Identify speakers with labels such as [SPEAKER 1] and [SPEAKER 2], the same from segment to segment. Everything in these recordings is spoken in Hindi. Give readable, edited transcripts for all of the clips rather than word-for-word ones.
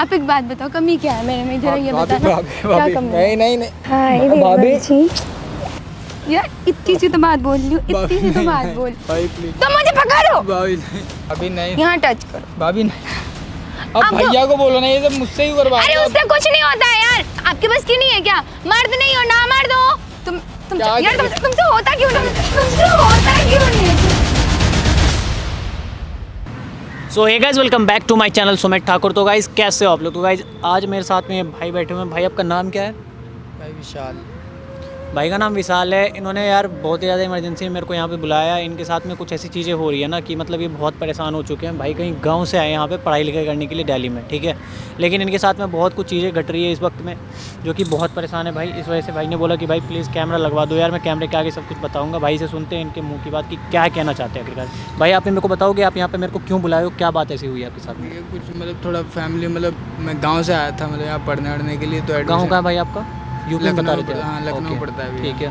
[SPEAKER 1] आप एक बात बताओ, कमी क्या है मेरे में, जरा ये बताना क्या कमी है?
[SPEAKER 2] नहीं
[SPEAKER 1] हाय
[SPEAKER 2] भाभी
[SPEAKER 1] जी यार, इतनी सी तो बात बोल रही हूँ, इतनी सी तो बात बोल।
[SPEAKER 2] भाई प्लीज
[SPEAKER 1] तो मुझे पकड़ो,
[SPEAKER 2] भाभी नहीं, अभी नहीं,
[SPEAKER 1] यहाँ टच करो।
[SPEAKER 2] भाभी नहीं। अब भैया को बोलो ना, ये सब मुझसे ही करवा।
[SPEAKER 1] अरे उससे कुछ नहीं होता है यार, आपके बस की नहीं है क्या? मर्द नहीं हो ना मर्द हो तुम यार, तुमसे होता क्यों नहीं? तुमसे होता क्यों नहीं?
[SPEAKER 3] So hey guys, welcome back to my channel Sumit Thakur. तो गाइस कैसे हो आप लोग? तो गाइस आज मेरे साथ में भाई बैठे हुए हैं। भाई आपका नाम क्या है?
[SPEAKER 2] भाई विशाल।
[SPEAKER 3] भाई का नाम विशाल है। इन्होंने यार बहुत ही ज़्यादा इमरजेंसी में मेरे को यहाँ पे बुलाया। इनके साथ में कुछ ऐसी चीज़ें हो रही है ना कि मतलब ये बहुत परेशान हो चुके हैं। भाई कहीं गांव से आए यहाँ पे पढ़ाई लिखाई करने के लिए दिल्ली में, ठीक है, लेकिन इनके साथ में बहुत कुछ चीज़ें घट रही है इस वक्त में जो कि बहुत परेशान है भाई। इस वजह से भाई ने बोला कि भाई प्लीज़ कैमरा लगवा दो यार, मैं कैमरे के आगे सब कुछ बताऊँगा। भाई से सुनते हैं इनके मुँह की बात कि क्या कहना चाहते हैं आखिरकार। भाई आप मेरे को बताओगे आप यहाँ पर मेरे को क्यों बुलाए हो, क्या बात ऐसी हुई है आपके साथ में?
[SPEAKER 2] ये कुछ मतलब थोड़ा फैमिली, मतलब मैं गांव से आया था, मतलब यहाँ पढ़ने वढ़ने के लिए। तो
[SPEAKER 3] गाँव का है भाई आपका? यूपी में बता रहे थे?
[SPEAKER 2] हाँ, लखनऊ पड़ता है।
[SPEAKER 3] ठीक है।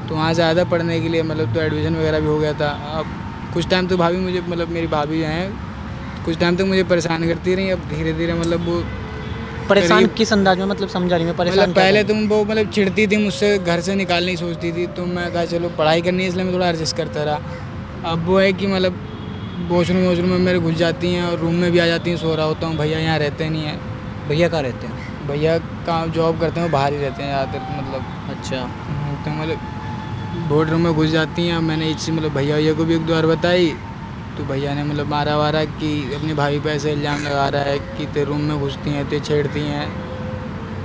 [SPEAKER 2] तो वहाँ से आया था पढ़ने के लिए, मतलब तो एडमिशन वगैरह भी हो गया था। अब कुछ टाइम तो भाभी मुझे, मतलब मेरी भाभी जो हैं, कुछ टाइम तक मुझे परेशान करती रही। अब धीरे धीरे मतलब वो
[SPEAKER 3] परेशान किस अंदाज में, मतलब समझा नहीं मैं। परेशान
[SPEAKER 2] मतलब पहले तुम वो मतलब चिढ़ती थी मुझसे, घर से निकालने की सोचती थी। तो मैं कहा चलो पढ़ाई करनी है, इसलिए मैं थोड़ा एडजस्ट करता रहा। अब वो है कि मतलब वॉशरूम में मेरे घुस जाती हैं और रूम में भी आ जाती हैं, सो रहा होता हूँ। भैया यहाँ रहते नहीं हैं।
[SPEAKER 3] भैया कहाँ रहते हैं?
[SPEAKER 2] भैया काम जॉब करते हैं, वो बाहर ही रहते हैं ज़्यादातर। मतलब
[SPEAKER 3] अच्छा।
[SPEAKER 2] तो मतलब बोर्ड रूम में घुस जाती हैं। मैंने इससे मतलब भैया को भी एक दो बार बताई, तो भैया ने मतलब मारा वारा कि अपनी भाभी पे ऐसे इल्ज़ाम लगा रहा है कि तेरे रूम में घुसती हैं, ते छेड़ती हैं,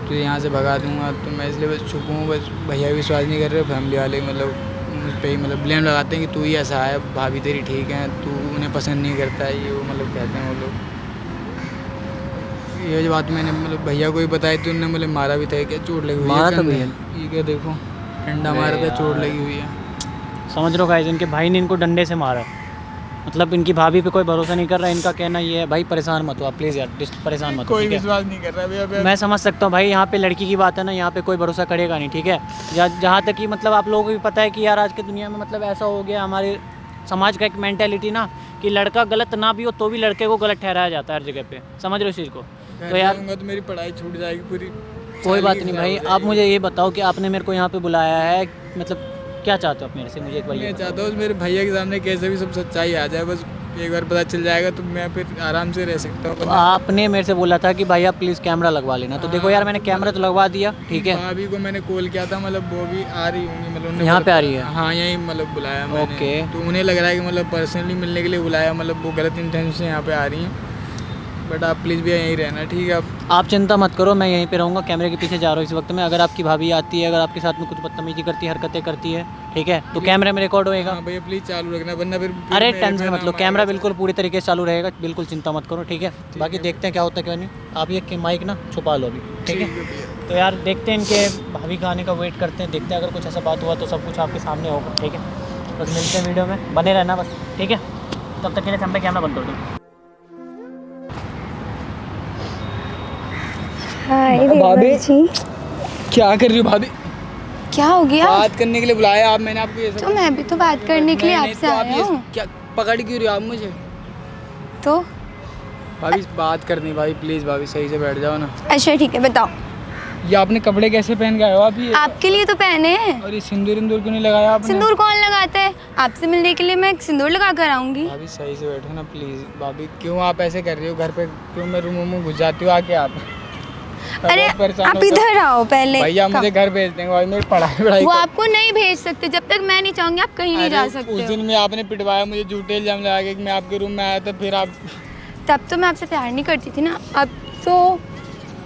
[SPEAKER 2] तो यहाँ से भगा दूंगा। तो मैं इसलिए बस चुप हूँ। बस भैया विश्वास नहीं कर रहे, फैमिली वाले मतलब मुझ पर ही मतलब ब्लेम लगाते हैं कि तू ही ऐसा है, भाभी तेरी ठीक है, तू उन्हें पसंद नहीं करता है, ये वो मतलब कहते हैं वो लोग। ये बात मैंने मतलब भैया को ही बताई, तो उन्होंने मतलब मारा भी था। क्या चोट लगी हुई है?
[SPEAKER 3] मारा था भैया?
[SPEAKER 2] ये क्या देखो, डंडा मारा था, चोट लगी हुई है।
[SPEAKER 3] समझ लो गाइस, इनके भाई ने इनको डंडे से मारा। मतलब इनकी भाभी पे कोई भरोसा नहीं कर रहा है। इनका कहना ये है भाई परेशान मत हो आप, प्लीज़ यार परेशान मत हो।
[SPEAKER 2] कोई विश्वास नहीं कर रहा भैया।
[SPEAKER 3] मैं समझ सकता हूँ भाई, यहाँ पे लड़की की बात है ना, यहाँ पे कोई भरोसा करेगा नहीं, ठीक है। जहाँ तक कि मतलब आप लोगों को भी पता है कि यार आज की दुनिया में मतलब ऐसा हो गया, हमारे समाज का एक मेंटेलिटी ना कि लड़का गलत ना भी हो तो भी लड़के को गलत ठहराया जाता है हर जगह पे। समझ रहे हो इस चीज़ को? तो यार
[SPEAKER 2] तो मेरी पढ़ाई छूट जाएगी पूरी।
[SPEAKER 3] कोई बात नहीं भाई, आप मुझे ये बताओ कि आपने मेरे को यहाँ पे बुलाया है, मतलब क्या चाहते हो आप मेरे से? मुझे एक बार
[SPEAKER 2] मैं चाहता हूँ मेरे भैया के सामने कैसे भी सब सच्चाई आ जाए। बस एक बार पता चल जाएगा तो मैं फिर आराम से रह सकता हूँ।
[SPEAKER 3] तो आपने मेरे से बोला था कि भाई आप प्लीज़ कैमरा लगवा लेना, तो देखो यार मैंने कैमरा तो लगवा दिया, ठीक है।
[SPEAKER 2] भाभी को मैंने कॉल किया था, मतलब वो भी आ रही होंगी, मतलब
[SPEAKER 3] यहाँ पे आ रही है?
[SPEAKER 2] हाँ, यहीं मतलब बुलाया मैंने।
[SPEAKER 3] ओके।
[SPEAKER 2] तो उन्हें लग रहा है कि मतलब पर्सनली मिलने के लिए बुलाया, मतलब वो गलत इंटेंशन से यहाँ पे आ रही हैं। बट आप प्लीज़ भैया यहीं रहना, ठीक है?
[SPEAKER 3] आप चिंता मत करो, मैं यहीं पे रहूँगा, कैमरे के पीछे जा रहा हूँ इस वक्त में। अगर आपकी भाभी आती है, अगर आपके साथ में कुछ बदतमीजी करती है, हरकतें करती है, ठीक है, तो कैमरे में रिकॉर्ड होएगा।
[SPEAKER 2] हाँ भैया प्लीज़ चालू रखना, वरना फिर
[SPEAKER 3] अरे टेंशन मत लो, कैमरा बिल्कुल पूरी तरीके से चालू रहेगा, बिल्कुल चिंता मत करो, ठीक है। बाकी देखते हैं क्या होता है क्या नहीं। आप ये माइक ना छुपा लो अभी, ठीक है। तो यार देखते हैं, इनके भाभी का आने का वेट करते हैं, देखते हैं अगर कुछ ऐसा बात हुआ तो सब कुछ आपके सामने होगा, ठीक है। बस मिलते हैं वीडियो में, बने रहना बस, ठीक है। तब तक के लिए हम कैमरा बंद कर दो।
[SPEAKER 2] भाभी क्या कर रही हो भाभी?
[SPEAKER 1] क्या हो गया?
[SPEAKER 2] बात करने के लिए बुलाया आप, मैंने आपको ये सब।
[SPEAKER 1] तो मैं भी तो बात करने के लिए आपसे आया हूँ।
[SPEAKER 2] क्या पकड़ क्यों रही हो आप मुझे?
[SPEAKER 1] तो
[SPEAKER 2] भाभी बात करनी, भाभी प्लीज, भाभी सही से बैठ जाओ ना।
[SPEAKER 1] अच्छा ठीक है, बताओ।
[SPEAKER 2] ये आपने कपड़े कैसे पहन के आए हो आप? ये
[SPEAKER 1] आपके लिए तो पहने हैं।
[SPEAKER 2] और ये सिंदूर क्यों नहीं लगाया आपने?
[SPEAKER 1] सिंदूर कौन लगाता है? आपसे मिलने के लिए मैं सिंदूर लगा कर आऊंगी।
[SPEAKER 2] भाभी सही से बैठो ना प्लीज। भाभी क्यों आप ऐसे कर रही हो? घर पे क्यों मैं रूम में घुस जाती हो आके आप?
[SPEAKER 1] अरे आप इधर आओ पहले।
[SPEAKER 2] भैया मुझे घर भेज देंगे, भाई मेरी पढ़ाई
[SPEAKER 1] वो आपको नहीं भेज सकते, जब तक मैं नहीं चाहूंगी आप कहीं नहीं जा सकते।
[SPEAKER 2] उस दिन में आपने पिटवाया मुझे, झूठे इल्जाम लगा के कि मैं आपके रूम में आया था, फिर आप।
[SPEAKER 1] तब तो मैं आपसे प्यार नहीं करती थी ना, अब तो।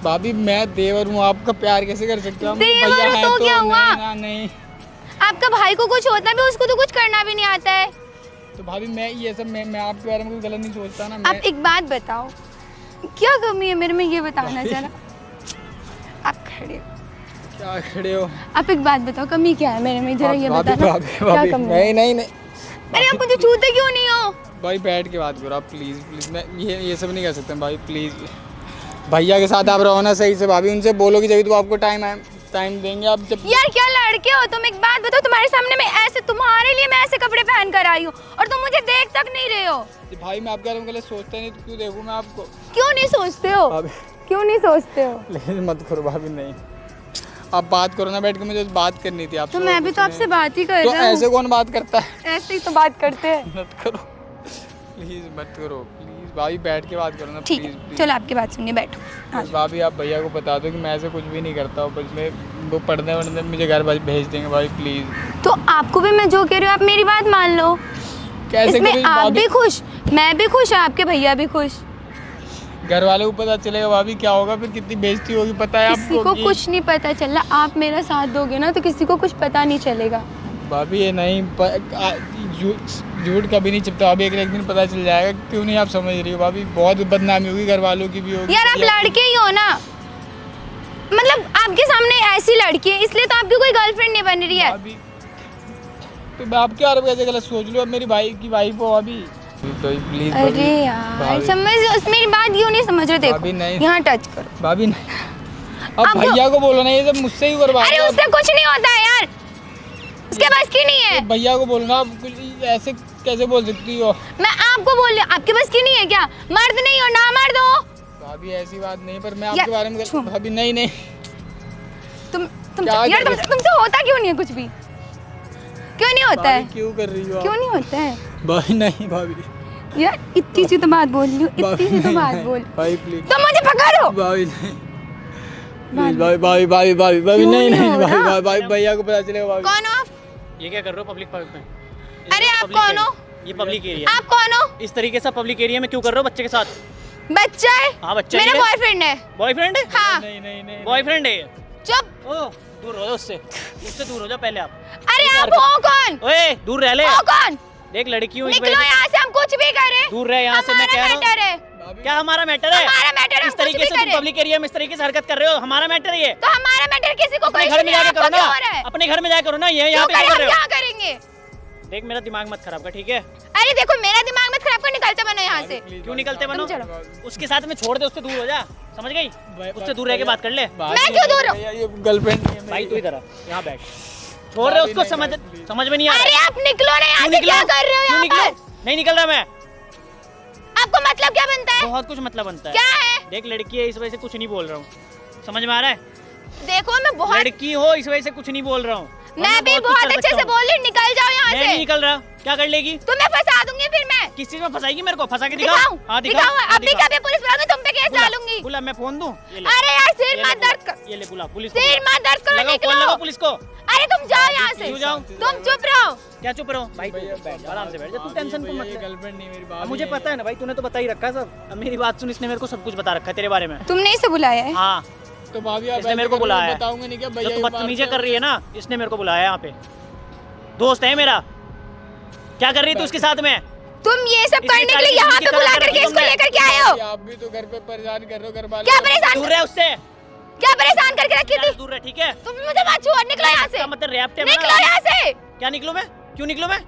[SPEAKER 2] भाभी मैं देवर हूँ, आपका प्यार कैसे कर सकते हो?
[SPEAKER 1] देवर हो तो क्या हुआ?
[SPEAKER 2] नहीं।
[SPEAKER 1] आपका भाई को कुछ होता भी, उसको तो कुछ करना भी नहीं आता है।
[SPEAKER 2] तो भाभी मैं ये सब मैं आपके बारे में कोई गलत नहीं सोचता ना।
[SPEAKER 1] आप एक बात बताओ, क्या कमी है मेरे में, ये बताना जरा। आप खड़े हो?
[SPEAKER 2] क्या खड़े हो?
[SPEAKER 1] आप एक बात बताओ, कमी क्या है मेरे में, जरा ये बताना। क्या कमी है?
[SPEAKER 2] नहीं।
[SPEAKER 1] अरे आप मुझे छूते क्यों नहीं हो?
[SPEAKER 2] भाई बैठ के बात करो आप प्लीज। मैं ये सब नहीं कर सकता भाई, प्लीज। भैया के साथ आप रहो ना सही से। भाभी उनसे बोलोगी जब तो आपको टाइम देंगे आप। जब
[SPEAKER 1] यार क्या लड़के हो तुम? एक बात बताओ, तुम्हारे सामने मैं ऐसे, तुम्हारे लिए मैं ऐसे कपड़े पहन कर आई हूँ और तुम मुझे देख तक नहीं रहे हो।
[SPEAKER 2] भाई मैं आपके बारे में गलत सोचता नहीं, तो क्यों देखूं मैं आपको?
[SPEAKER 1] क्यों नहीं सोचते हो? क्यों नहीं सोचते हो?
[SPEAKER 2] प्लीज मत करो भाभी, नहीं आप बात करो ना बैठ के, मुझे बात करनी थी आपसे।
[SPEAKER 1] तो मैं भी तो आपसे बात ही कर
[SPEAKER 2] तो
[SPEAKER 1] रहा हूँ।
[SPEAKER 2] ऐसे कौन बात करता है?
[SPEAKER 1] ऐसे ही तो बात करते हैं।
[SPEAKER 2] मत करो प्लीज, मत करो प्लीज भाभी, बैठ के बात करो ना
[SPEAKER 1] ठीक
[SPEAKER 2] प्लीज
[SPEAKER 1] है,
[SPEAKER 2] प्लीज।
[SPEAKER 1] चलो आपकी बात सुनिए, बैठो। हाँ
[SPEAKER 2] बस भाभी आप भैया को बता दो कि मैं ऐसे कुछ भी नहीं करता हूँ, बस मैं वो पढ़ने वढ़ने मुझे घर भेज देंगे भाई प्लीज।
[SPEAKER 1] तो आपको भी मैं जो कह रही हूँ आप मेरी बात मान लो।
[SPEAKER 2] कैसे
[SPEAKER 1] इसमें
[SPEAKER 2] करूँ
[SPEAKER 1] आप
[SPEAKER 2] भाभी?
[SPEAKER 1] भी खुश, मैं भी खुश, आपके भैया भी खुश।
[SPEAKER 2] घर वालों को पता चलेगा भाभी क्या होगा, फिर कितनी बेइज्जती होगी पता है
[SPEAKER 1] किसी
[SPEAKER 2] आपको?
[SPEAKER 1] को
[SPEAKER 2] कि-
[SPEAKER 1] कुछ नहीं पता चला, आप मेरा साथ दोगे ना तो किसी को कुछ पता नहीं चलेगा।
[SPEAKER 2] भाभी ये नहीं झूठ कभी नहीं छिपता भाभी, एक दिन पता चल जाएगा। क्यों नहीं आप समझ रही हो भाभी? बहुत बदनामी होगी, घर वालों की भी होगी।
[SPEAKER 1] यार आप लड़के ही हो ना, मतलब आपके सामने ऐसी लड़की है इसलिए तो आपकी कोई गर्लफ्रेंड नहीं बन रही है।
[SPEAKER 2] भाभी तो आप क्या कैसे गलत सोच लो, अब मेरी भाई की वाइफ हो अभी तो प्लीज।
[SPEAKER 1] अरे यार समझ, मेरी बात क्यों नहीं समझ रहे?
[SPEAKER 2] भाभी
[SPEAKER 1] देखो
[SPEAKER 2] नहीं।
[SPEAKER 1] यहाँ टच करो।
[SPEAKER 2] भाभी नहीं, अब भैया को बोलो ना, ये सब मुझसे ही करवा।
[SPEAKER 1] अरे उससे कुछ नहीं होता है यार, उसके पास की नहीं है।
[SPEAKER 2] भैया को बोलो ना, आप कुछ ऐसे कैसे बोल सकती हो?
[SPEAKER 1] मैं आपको बोल रही हूँ, आपके पास की नहीं है क्या? मर्द नहीं हो ना, मर्द हो।
[SPEAKER 2] भाभी ऐसी बात नहीं, पर मैं आपके बारे में भाभी नहीं नहीं
[SPEAKER 1] तुम यार तुमसे होता क्यों नहीं है कुछ भी? क्यों नहीं होता है?
[SPEAKER 2] क्यों कर रही हो?
[SPEAKER 1] क्यों नहीं होता है
[SPEAKER 2] भाई? नहीं भाभी
[SPEAKER 1] यार, इतनी सी तो बात बोल रही हूँ, इतनी सी तो बात बोल।
[SPEAKER 2] भाई प्लीज
[SPEAKER 1] तो मुझे पकड़ो।
[SPEAKER 2] भाई नहीं प्लीज भाई भाई भाई भाई भाई नहीं नहीं भाई भाई भैया को पता चलेगा भाई।
[SPEAKER 1] कौन हो आप?
[SPEAKER 3] ये क्या कर रहे हो पब्लिक पार्क में?
[SPEAKER 1] अरे आप कौन हो?
[SPEAKER 3] ये पब्लिक एरिया।
[SPEAKER 1] आप कौन हो?
[SPEAKER 3] इस तरीके से पब्लिक एरिया में क्यों कर रहे हो बच्चे के साथ?
[SPEAKER 1] बच्चा है?
[SPEAKER 3] हाँ बच्चा
[SPEAKER 1] मेरा
[SPEAKER 3] ही है।
[SPEAKER 1] बॉयफ्रेंड है।
[SPEAKER 3] बॉयफ्रेंड है?
[SPEAKER 1] हाँ।
[SPEAKER 2] नहीं नहीं नहीं
[SPEAKER 3] बॉयफ्रेंड है ये?
[SPEAKER 1] चुप।
[SPEAKER 3] ओ दूर हो जाओ उससे, उससे दूर हो जाओ पहले आप।
[SPEAKER 1] अरे आप हो कौन?
[SPEAKER 3] ओए दूर रह ले।
[SPEAKER 1] हो कौन?
[SPEAKER 3] देख लड़की हूँ,
[SPEAKER 1] निकलो यहाँ से, हम कुछ भी करें।
[SPEAKER 3] दूर रहे यहाँ से, मैं कह रहा
[SPEAKER 1] मैटर है।
[SPEAKER 3] हूँ। क्या हमारा मैटर है?
[SPEAKER 1] हमारा मैटर है,
[SPEAKER 3] इस तरीके से तुम पब्लिक एरिया में इस तरीके से हरकत कर रहे हो, हमारा मैटर है ये।
[SPEAKER 1] तो हमारा मैटर किसी को
[SPEAKER 3] अपने
[SPEAKER 1] कोई
[SPEAKER 3] घर में जाके करो ना,
[SPEAKER 1] क्यों हो रहा है?
[SPEAKER 3] अपने घर में जाके करो ना, ये यहाँ पे
[SPEAKER 1] क्यों
[SPEAKER 3] क्या कर रहे हो?
[SPEAKER 1] क्या करेंगे?
[SPEAKER 3] देख मेरा दिमाग मत खराब कर, ठीक है?
[SPEAKER 1] अरे देखो मेरा दिमाग मत खराब कर, निकलते बनो यहाँ से।
[SPEAKER 3] क्यों निकलते बनो?
[SPEAKER 1] तुम चलो।
[SPEAKER 3] उसके साथ में छोड़ दे, उससे दूर हो जा, समझ गई? उससे दूर रह के बात कर ले।
[SPEAKER 1] मैं क्यों दूर हूँ?
[SPEAKER 2] ये गर्लफ्रेंड
[SPEAKER 3] भाई तू इधर आ, यहाँ बैठ। छोड़ रहे उसको, समझ में नहीं आ रहा।
[SPEAKER 1] अरे आप निकलो ना यहाँ
[SPEAKER 3] क्यों
[SPEAKER 1] से, क्या कर रहे हो
[SPEAKER 3] क्यों
[SPEAKER 1] यहाँ
[SPEAKER 3] निकलो?
[SPEAKER 1] पर?
[SPEAKER 3] नहीं निकल रहा मैं।
[SPEAKER 1] आपको मतलब क्या बनता है?
[SPEAKER 3] बहुत कुछ मतलब बनता है।
[SPEAKER 1] क्या है?
[SPEAKER 3] देख लड़की है, इस वजह से कुछ नहीं बोल रहा हूँ, समझ में आ रहा है?
[SPEAKER 1] देखो मैं बहुत,
[SPEAKER 3] लड़की हो इस वजह से कुछ नहीं बोल रहा हूँ।
[SPEAKER 1] मैं भी बहुत अच्छे से बोल रही हूँ, निकल जाओ यहाँ
[SPEAKER 3] मैं नहीं
[SPEAKER 1] से।
[SPEAKER 3] निकल रहा, क्या कर लेगी?
[SPEAKER 1] तुम्हें फंसा दूंगी फिर मैं।
[SPEAKER 3] किस चीज में फंसाएगी मेरे को? फंसा के दिखाओ।
[SPEAKER 1] दिखाऊं?
[SPEAKER 3] हाँ
[SPEAKER 1] दिखाऊं? अभी
[SPEAKER 3] दिखा।
[SPEAKER 1] कभी पुलिस बुलाऊंगी, तुम पे केस डालूंगी।
[SPEAKER 3] बुला, मैं फोन दूं? ये ले।
[SPEAKER 1] अरे यार सिर
[SPEAKER 3] ये
[SPEAKER 1] मत
[SPEAKER 3] ले,
[SPEAKER 1] दर्द कर,
[SPEAKER 3] ये ले बुला पुलिस को
[SPEAKER 1] सिर
[SPEAKER 3] बुला।
[SPEAKER 1] मत दर्द करो,
[SPEAKER 3] लगाओ, फोन
[SPEAKER 1] निकलो।
[SPEAKER 3] लगाओ पुलिस को।
[SPEAKER 1] अरे तुम जाओ यहाँ से,
[SPEAKER 3] क्यों जाऊं?
[SPEAKER 1] तुम चुप रहो।
[SPEAKER 3] क्या चुप रहो? भाई तू बैठ, आराम से बैठ जा, तू टेंशन को मत ले।
[SPEAKER 2] गर्लफ्रेंड नहीं मेरी
[SPEAKER 3] अब
[SPEAKER 2] बात।
[SPEAKER 3] मुझे पता है ना भाई, तूने तो बता ही रखा है सब। अब मेरी बात सुन, इसने मेरे को सब कुछ बता रखा है तेरे बारे में।
[SPEAKER 1] तुमने इसे बुलाया है?
[SPEAKER 3] हाँ,
[SPEAKER 2] तो भाभी आप
[SPEAKER 3] इसने मेरे को बुलाया है।
[SPEAKER 2] बताऊंगा नहीं क्या
[SPEAKER 3] जो
[SPEAKER 2] भैया?
[SPEAKER 3] तू बदतमीजी कर रही है ना, इसने मेरे को बुलाया यहाँ पे। दोस्त है मेरा। क्या कर रही है तू उसके साथ में?
[SPEAKER 1] तुम ये सब
[SPEAKER 3] इतनी
[SPEAKER 1] करने के लिए
[SPEAKER 3] सारी
[SPEAKER 1] यहाँ
[SPEAKER 3] चीज़ें
[SPEAKER 1] पे बुला
[SPEAKER 3] कर
[SPEAKER 1] करके
[SPEAKER 3] रखी
[SPEAKER 1] इसको
[SPEAKER 3] तुमने।
[SPEAKER 1] लेकर के आए हो?
[SPEAKER 2] आप भी तो घर पे परेशान कर रहे हो, घर वाले।
[SPEAKER 1] क्या परेशान,
[SPEAKER 3] दूर रहे उससे,
[SPEAKER 1] क्या परेशान करके रखी थी?
[SPEAKER 3] दूर रहे, ठीक है?
[SPEAKER 1] तुम मुझे मत छुओ, निकलो यहाँ से,
[SPEAKER 3] इसका मतलब रैप्ट है
[SPEAKER 1] निकलो यहाँ से।
[SPEAKER 3] क्या निकलूं मैं? क्यों निकलूं मैं?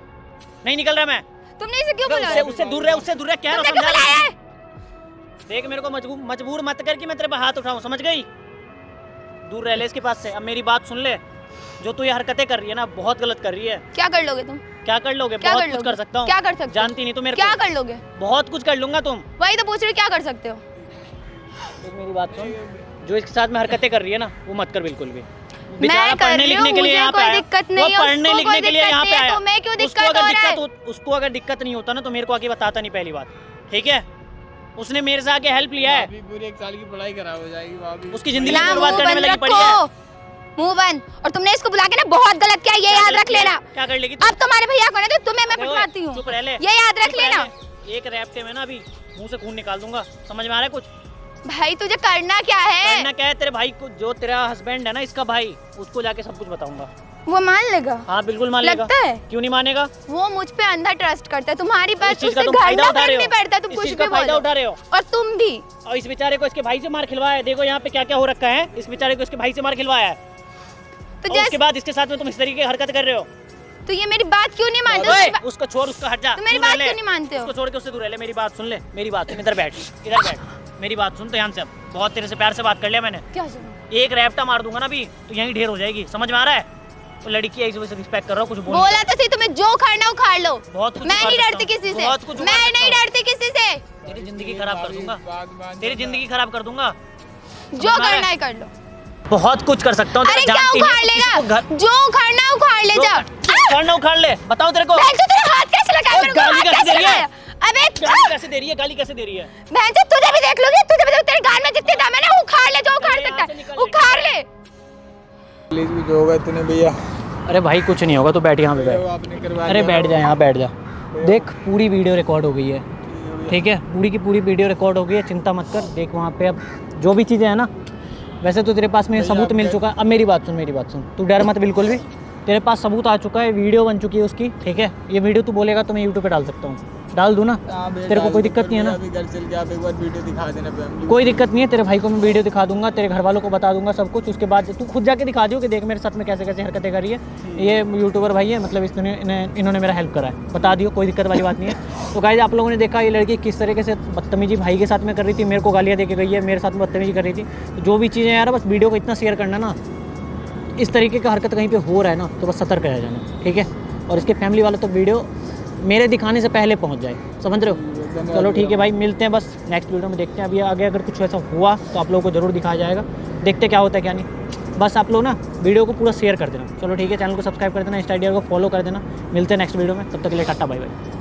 [SPEAKER 3] नहीं निकल रहा मैं।
[SPEAKER 1] तुमने इसे क्यों बुलाया?
[SPEAKER 3] उससे दूर रहे, उससे दूर रहे, क्या
[SPEAKER 1] तुमने
[SPEAKER 3] समझा
[SPEAKER 1] क्यों बुलाया है?
[SPEAKER 3] देख मेरे को मजबूर मत कर कि मैं तेरे पे हाथ उठाऊं, समझ गई? दूर रह ले इसके पास से। अब मेरी बात सुन ले, जो तू ये हरकतें कर रही है ना, बहुत गलत कर रही है।
[SPEAKER 1] क्या कर लोगे तुम?
[SPEAKER 3] क्या कर लोगे?
[SPEAKER 1] क्या
[SPEAKER 3] बहुत
[SPEAKER 1] कर
[SPEAKER 3] कुछ
[SPEAKER 1] लोगे?
[SPEAKER 3] कर सकता हूँ।
[SPEAKER 1] क्या कर सकते हो?
[SPEAKER 3] जानती नहीं तू मेरे
[SPEAKER 1] क्या
[SPEAKER 3] को।
[SPEAKER 1] कर लोगे?
[SPEAKER 3] बहुत कुछ कर लूंगा तुम।
[SPEAKER 1] वही तो पूछ रही हूँ, क्या कर सकते हो?
[SPEAKER 3] देख मेरी बात सुन, जो इसके साथ में हरकतें कर रही है ना, वो मत कर बिल्कुल भी।
[SPEAKER 1] मैं
[SPEAKER 3] बेचारा
[SPEAKER 1] कर
[SPEAKER 3] पढ़ने
[SPEAKER 1] रही हूँ,
[SPEAKER 3] लिखने के लिए
[SPEAKER 1] मुझे
[SPEAKER 3] यहाँ पे
[SPEAKER 1] कोई
[SPEAKER 3] आया।
[SPEAKER 1] दिक्कत
[SPEAKER 3] वो
[SPEAKER 1] नहीं है,
[SPEAKER 3] पढ़ने
[SPEAKER 1] उसको
[SPEAKER 3] लिखने
[SPEAKER 1] कोई
[SPEAKER 3] के लिए
[SPEAKER 1] दिक्कत
[SPEAKER 3] यहाँ पे
[SPEAKER 1] नहीं है,
[SPEAKER 3] आया।
[SPEAKER 1] तुम्हें क्यों
[SPEAKER 3] उसको
[SPEAKER 1] दिक्कत हो रहा है?
[SPEAKER 3] उसको अगर दिक्कत नहीं होता ना तो मेरे को आके बताता नहीं, पहली बात, ठीक है? उसने मेरे से आके हेल्प लिया है।
[SPEAKER 2] भाभी पूरी 1 साल की पढ़ाई खराब हो जाएगी भाभी।
[SPEAKER 3] उसकी जिंदगी
[SPEAKER 1] ना,
[SPEAKER 3] बर्बाद
[SPEAKER 1] मुंह
[SPEAKER 3] करने में
[SPEAKER 1] बंद
[SPEAKER 3] लगी पड़ी है।
[SPEAKER 1] रखो, मुंह बंद। और तुमने इसको बुला के ना बहुत गलत किया, ये याद रख लेना।
[SPEAKER 3] क्या कर लेगी तू?
[SPEAKER 1] अब तुम्हारे भैया को ना तो तुम्हें मैं
[SPEAKER 3] अरे ओए,
[SPEAKER 1] पिटवाती हूँ,
[SPEAKER 3] चुप रह ले,
[SPEAKER 1] ये याद रख
[SPEAKER 3] चुप रह
[SPEAKER 1] लेना।
[SPEAKER 3] ले। एक रैप्टे में ना अभी मुंह से खून निकाल दूंगा, समझ में आ रहा है कुछ?
[SPEAKER 1] भाई तुझे करना क्या है?
[SPEAKER 3] करना क्या है? तेरे भाई को, जो तेरा हस्बैंड है ना, इसका भाई, उसको जाके सब कुछ बताऊंगा।
[SPEAKER 1] वो मान लेगा?
[SPEAKER 3] हाँ बिल्कुल मान लेगा।
[SPEAKER 1] लगता है?
[SPEAKER 3] क्यों नहीं मानेगा?
[SPEAKER 1] वो मुझ पे अंधा ट्रस्ट करता है, तुम्हारी बात
[SPEAKER 3] इस चीज
[SPEAKER 1] उससे
[SPEAKER 3] का तुम
[SPEAKER 1] घर
[SPEAKER 3] फायदा
[SPEAKER 1] ना
[SPEAKER 3] उठा रहे
[SPEAKER 1] करनी
[SPEAKER 3] हो।
[SPEAKER 1] पड़ता, तुम
[SPEAKER 3] इस
[SPEAKER 1] कुछ
[SPEAKER 3] चीज
[SPEAKER 1] भी
[SPEAKER 3] का फायदा
[SPEAKER 1] बोलो।
[SPEAKER 3] उठा रहे हो।
[SPEAKER 1] और तुम भी।
[SPEAKER 3] और इस बेचारे को इसके भाई से मार खिलवाया है। देखो यहाँ पे क्या क्या हो रखा है। इस बेचारे को इसके भाई से मार खिलवाया है।
[SPEAKER 1] तो
[SPEAKER 3] और उसके बाद इसके साथ में तुम इस तरीके की हरकत कर रहे हो।
[SPEAKER 1] तो ये मेरी बात क्यों नहीं मानते?
[SPEAKER 3] ओए,
[SPEAKER 1] मेरी बा-
[SPEAKER 3] उसको छोड़, उसका हट जा।
[SPEAKER 1] तो मेरी
[SPEAKER 3] दूर रह
[SPEAKER 1] बात
[SPEAKER 3] ले।
[SPEAKER 1] क्यों नहीं मानते हो?
[SPEAKER 3] उसको छोड़ के उससे दूर रह ले। मेरी बात सुन ले, मेरी बात सुन, इधर बैठ, इधर बैठ। मेरी बात सुन तो ध्यान से। अब बहुत तेरे से प्यार से बात कर लिया मैंने।
[SPEAKER 1] क्या सुनो?
[SPEAKER 3] एक रैप्टा मार दूंगा ना अभी तो यहीं ढेर हो जाएगी, समझ में आ रहा है? तो लड़की है, इस वजह से रिस्पेक्ट कर रहा हूँ, कुछ
[SPEAKER 1] बोला तो सही, तुम्हें जो खाना उखाड़ लो।
[SPEAKER 3] बहुत कुछ
[SPEAKER 1] मैं
[SPEAKER 3] उखाड़
[SPEAKER 1] नहीं
[SPEAKER 3] सकता
[SPEAKER 1] डरती
[SPEAKER 3] हूँ।
[SPEAKER 1] किसी से,
[SPEAKER 3] बहुत कुछ उखाड़
[SPEAKER 1] मैं
[SPEAKER 3] सकता
[SPEAKER 1] नहीं
[SPEAKER 3] हूँ।
[SPEAKER 1] डरती किसी से।
[SPEAKER 3] तेरी जिंदगी खराब कर दूंगा,
[SPEAKER 2] बात मान
[SPEAKER 3] तेरी
[SPEAKER 2] जाना।
[SPEAKER 3] जिंदगी खराब कर दूंगा।
[SPEAKER 1] जो करना है कर लो।
[SPEAKER 3] बहुत कुछ कर सकता हूँ।
[SPEAKER 1] अरे क्या उखाड़ लेगा? जो उखाड़ना है उखाड़ ले जा।
[SPEAKER 3] उखाड़ना उखाड़ ले, बताओ तेरे को।
[SPEAKER 1] बहन चोद तेरे हाथ कैसे लगा? मेरे को
[SPEAKER 3] गाली
[SPEAKER 1] हाथ
[SPEAKER 3] कैसे
[SPEAKER 1] कैसे
[SPEAKER 3] दे रही है?
[SPEAKER 1] लगाया? अबे
[SPEAKER 3] गाली कैसे दे रही है? गाली कैसे दे रही है?
[SPEAKER 1] बहन चोद तुझे भी देख लूंगी, तुझे भी तेरे गाल में जितने दम है ना उखाड़ ले, जो उखाड़ सकता है उखाड़ ले।
[SPEAKER 2] प्लीज भी जो होगा इतने भैया।
[SPEAKER 3] अरे भाई कुछ नहीं होगा, तू बैठ यहाँ पे
[SPEAKER 2] वो
[SPEAKER 3] बैठ।
[SPEAKER 2] आपने करवा
[SPEAKER 3] अरे
[SPEAKER 2] दिया।
[SPEAKER 3] बैठ जा, यहाँ बैठ जा। देख पूरी वीडियो रिकॉर्ड हो गई है, ठीक है, पूरी की पूरी वीडियो रिकॉर्ड हो गई है, चिंता मत कर। देख वहाँ पे अब जो भी चीज़ें हैं ना, वैसे तो तेरे पास में सबूत मिल चुका है। अब मेरी बात सुन, तू डर मत बिल्कुल भी। तेरे पास सबूत आ चुका है, वीडियो बन चुकी है उसकी, ठीक है। ये वीडियो तू बोलेगा तो मैं यूट्यूब पे डाल सकता हूँ, डाल दूँ ना?
[SPEAKER 2] हाँ भैया,
[SPEAKER 3] तेरे को
[SPEAKER 2] डाल
[SPEAKER 3] कोई
[SPEAKER 2] दो,
[SPEAKER 3] दिक्कत
[SPEAKER 2] पर
[SPEAKER 3] नहीं है ना?
[SPEAKER 2] अभी घर चल के आप एक बार वीडियो दिखा देना फैमिली।
[SPEAKER 3] कोई दिक्कत नहीं है, तेरे भाई को मैं वीडियो दिखा दूंगा, तेरे घर वालों को बता दूंगा सब कुछ। उसके बाद तू खुद जाके दिखा दियो कि देख मेरे साथ में कैसे कैसे हरकतें कर रही है। ये यूट्यूबर भाई है, मतलब इन्होंने मेरा हेल्प करा है, बता दियो, कोई दिक्कत वाली बात नहीं है। तो गाइस आप लोगों ने देखा ये लड़की किस तरीके से बदतमीजी भाई के साथ में कर रही थी, मेरे को गालियाँ दे के गई है, मेरे साथ में बदतमीजी कर रही थी। तो जो भी चीज़ें यार, बस वीडियो को इतना शेयर करना ना, इस तरीके का हरकत कहीं पे हो रहा है ना, तो बस सतर्क रह जाना, ठीक है। और इसके फैमिली वाले तो वीडियो मेरे दिखाने से पहले पहुंच जाए, समझ रहे हो? चलो ठीक है भाई, मिलते हैं बस नेक्स्ट वीडियो में, देखते हैं अभी आगे अगर कुछ ऐसा हुआ तो आप लोगों को ज़रूर दिखाया जाएगा, देखते क्या होता है क्या नहीं। बस आप लोग ना वीडियो को पूरा शेयर कर देना। चलो ठीक है, चैनल को सब्सक्राइब कर देना, इंस्टा आईडी को फॉलो कर देना। मिलते हैं नेक्स्ट वीडियो में, तब तक के लिए टाटा बाय बाय।